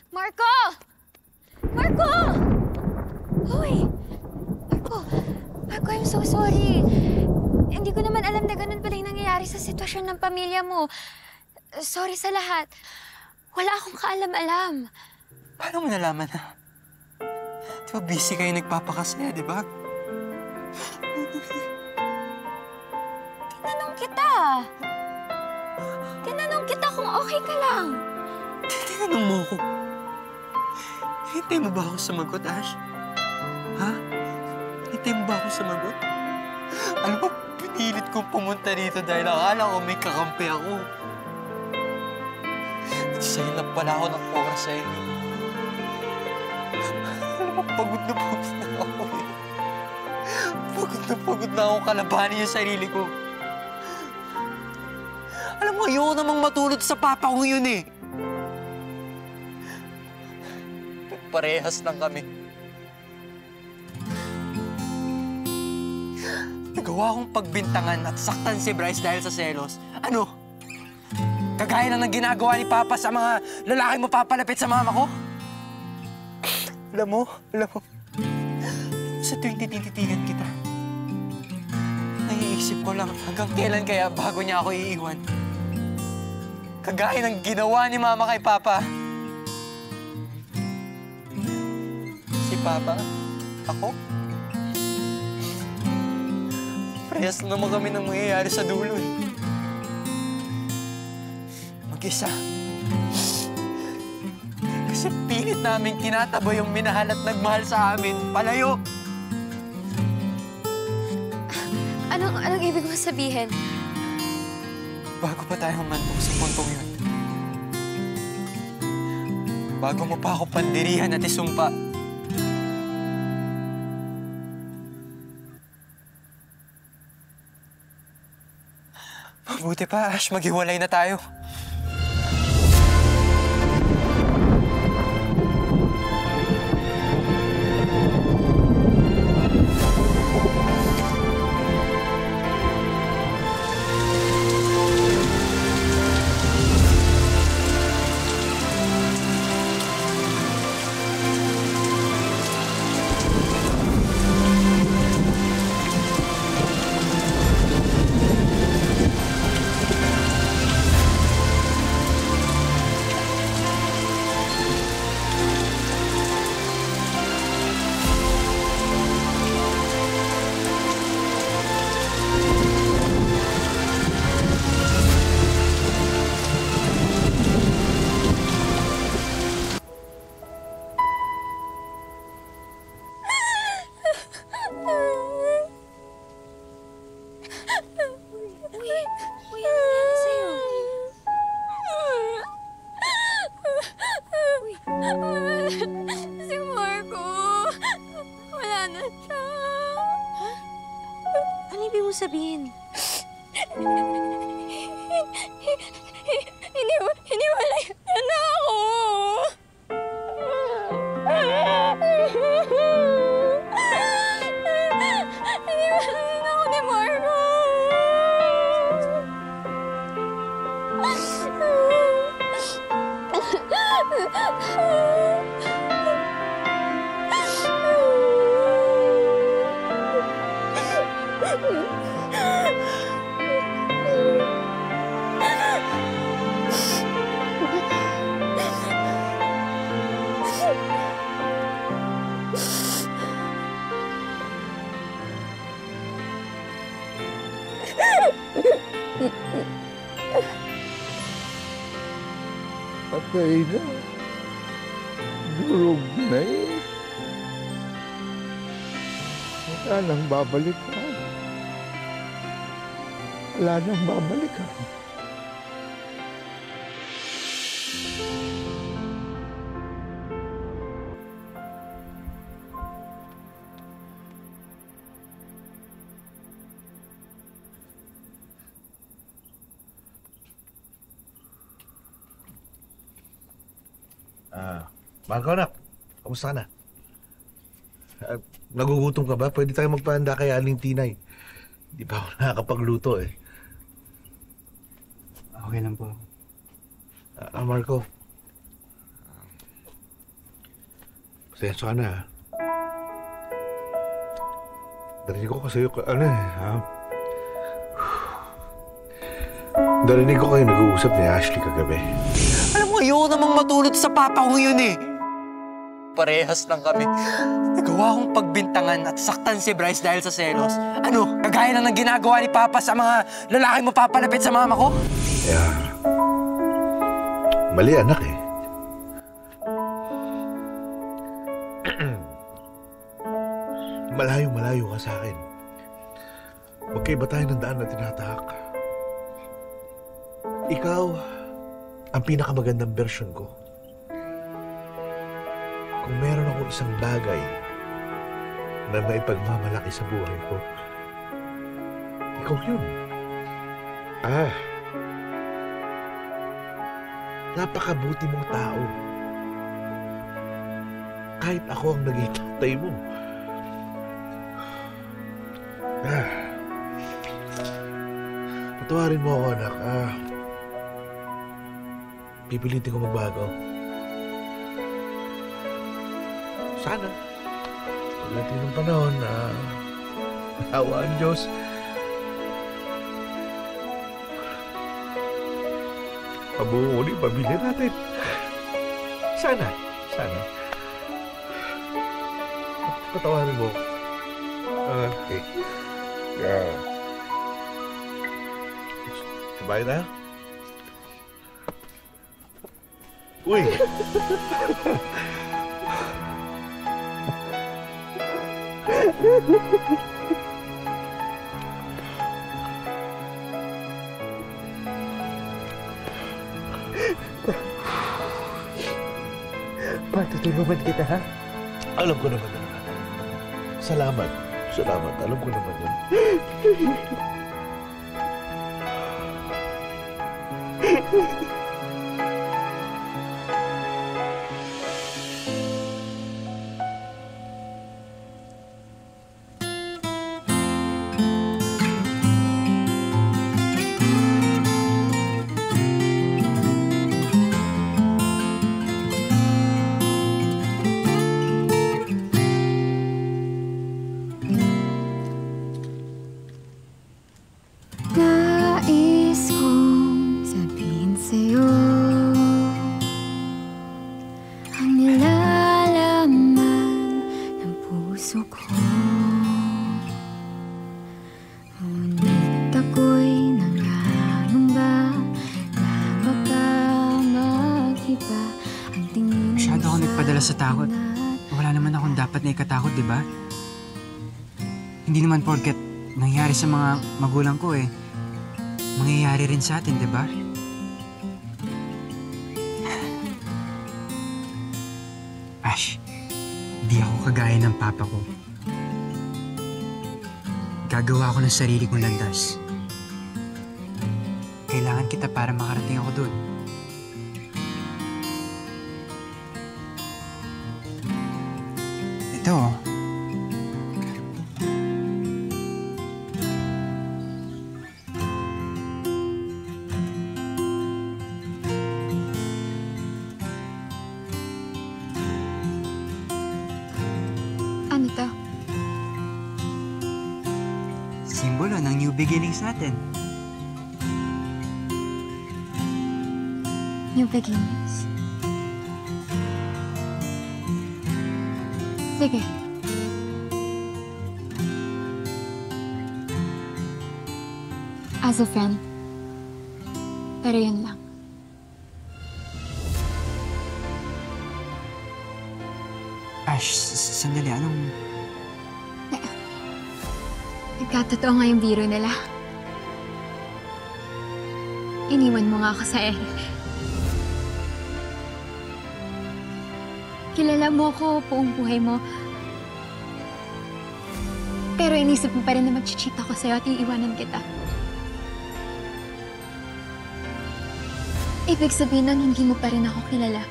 Marco! Marco! Hoy! Marco! Marco, I'm so sorry. Hindi ko naman alam na ganun pala yung nangyayari sa sitwasyon ng pamilya mo. Sorry sa lahat. Wala akong kaalam-alam. Paano mo nalaman na? Di ba busy kayo nagpapakasaya, di ba? Tinanong kita. Tinanong kita kung okay ka lang. Tinanong mo ako. Hintay mo ba ako sumagot, Ash? Ha? Hintay mo ba ako sumagot? Alam mo, pinilit kong pumunta dito dahil akala ko may kakampi ako. Sa'yo lang pala ako ng oras sa'yo. Alam mo, pagod na ako eh. Pagod na akong kalabanin yung sarili ko. Alam mo, ayoko namang matulad sa papa ko yun eh. Parehas lang kami. Nagawa akong pagbintangan at saktan si Bryce dahil sa selos. Ano? Kagaya lang ng ginagawa ni Papa sa mga lalaki mapapalapit sa mama ko? Alam mo, sa tuwing tititigan kita, naiisip ko lang hanggang kailan kaya bago niya ako iiwan. Kagaya ng ginawa ni Mama kay Papa. Si Papa, ako, parehas naman kami ng mangyayari sa dulo eh. Mag-isa. Kasi pilit namin tinatabo yung minahal at nagmahal sa amin. Palayo! Anong ibig mo sabihin? Bago pa tayo humantong sa puntong yun. Bago mo pa ako pandirihan at isumpa. Mabuti pa, Ash. Maghiwalay na tayo. Si Marco, wala na siya. Ano ibig mo sabihin? Hiniwalay na ako. Hiniwalay na ako ni Marco. Patay na. Durog na eh. Wala nang babalikan. Wala nang babalikan. Marco, anak. Kamusta ka na? Nagugutom ka ba? Pwede tayo magpahanda kay Aling Tinay. Di pa ako nakakapagluto eh. Okay lang po. Marco, Tenso ka na, ha? Narinig ko kasi yung, Narinig ko kayo nag-uusap ni Ashley kagabi. Alam mo, ayoko namang matulog sa papa ko yun eh. Parehas lang kami. Nagawa kong pagbintangan at saktan si Bryce dahil sa selos. Ano, kagaya lang ng ginagawa ni Papa sa mga lalaking mapapalapit sa mama ko? Yeah. Mali, anak eh. Malayo-malayo ka sa akin. Magkaiba tayo ng daan na tinatahak. Ikaw, ang pinakamagandang version ko. Kung meron ako isang bagay na maipagmamalaki sa buhay ko, ikaw yun. Napakabuti mong tao. Kahit ako ang naging tatay mo. Patawarin mo ako, anak. Pipilitin ko magbago. Sana. Pagdating ng panahon na awa ang Diyos. Pabuo ulit, pamilya natin. Sana. Sana. Patawarin mo. Okay. Yeah. Sabay na? Uy! Patutulungan kita, ha? Alam ko naman yun. Salamat. Salamat. Alam ko naman yun. Nais kong sabihin sa'yo ang nilalaman ng puso ko. Ngunit ako'y nangangamba na baka mag-iba ang tingin mo. Masyado ako nagpadala sa takot. Wala naman akong dapat na ikatakot, di ba? Hindi naman porket nangyari sa mga magulang ko eh. Mangyayari rin sa atin, di ba? Ash, di ako kagaya ng papa ko. Gagawa ko ng sarili kong landas. Kailangan kita para makarating ako doon. Ito, oh. Ano to? Simbolo ng new beginnings natin. New beginnings. Sige. As a friend. Pero yun lang. Ash, sandali, anong... Nagkatotoo nga yung biro nila. Iniwan mo nga ako sa Kilala mo ako buong buhay mo. Pero inisip mo pa rin na mag-cheat ako sa'yo at iiwanan kita. Ibig sabihin nun, hindi mo pa rin ako kilala.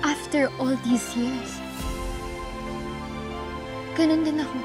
After all these years, ganun din ako.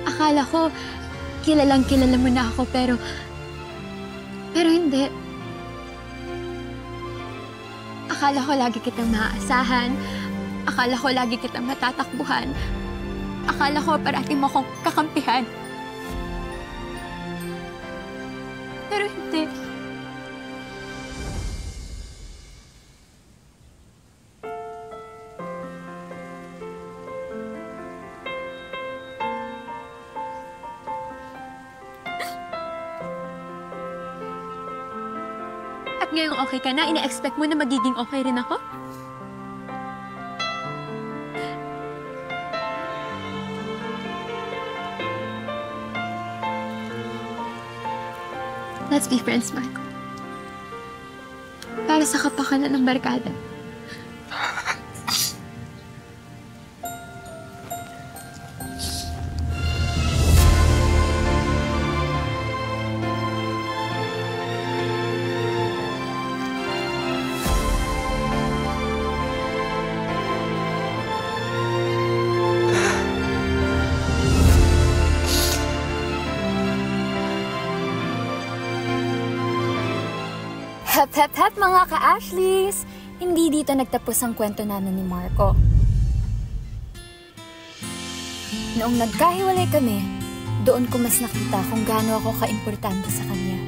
Akala ko, kilalang-kilala mo na ako, pero... Pero hindi. Akala ko lagi kitang maaasahan. Akala ko lagi kitang matatakbuhan. Akala ko parati mo akong kakampihan. Pero hindi. At ngayong okay ka na, ina-expect mo na magiging okay rin ako? Let's be friends, Marco. Para sa kapakanan ng barkada. Hep, hep, hep mga ka-Ashleys! Hindi dito nagtapos ang kwento namin ni Marco. Noong nagkahiwalay kami, doon ko mas nakita kung gaano ako ka-importante sa kanya.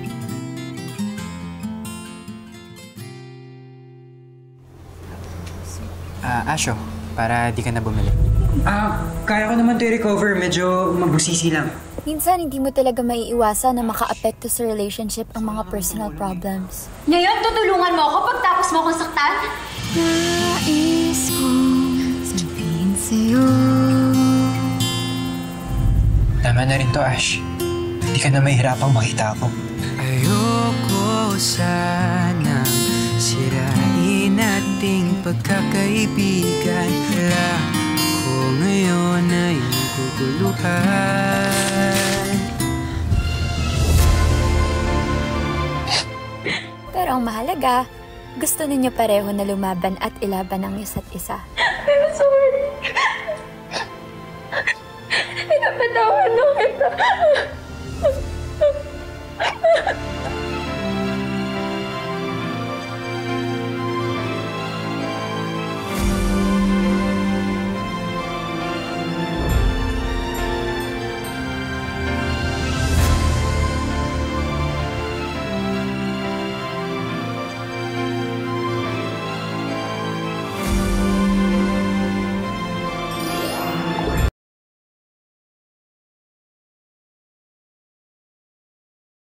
Asho, para di ka na bumili. Kaya ko naman to i-recover. Medyo mabusisi lang. Minsan, hindi mo talaga maiiwasan na maka-apekto sa relationship ang mga personal problems. Ngayon, tutulungan mo ako pagtapos mo akong saktan? Nais kong sabihin sa'yo. Tama na rin to, Ash. Hindi ka na mahihirapang makita ako. Ayoko sanang sirain ating pagkakaibigan. Wala ko ngayon ay naguguluhan. Pero ang mahalaga, gusto ninyo pareho na lumaban at ilaban ang isa't isa. I'm sorry. Pinapatawad na kita.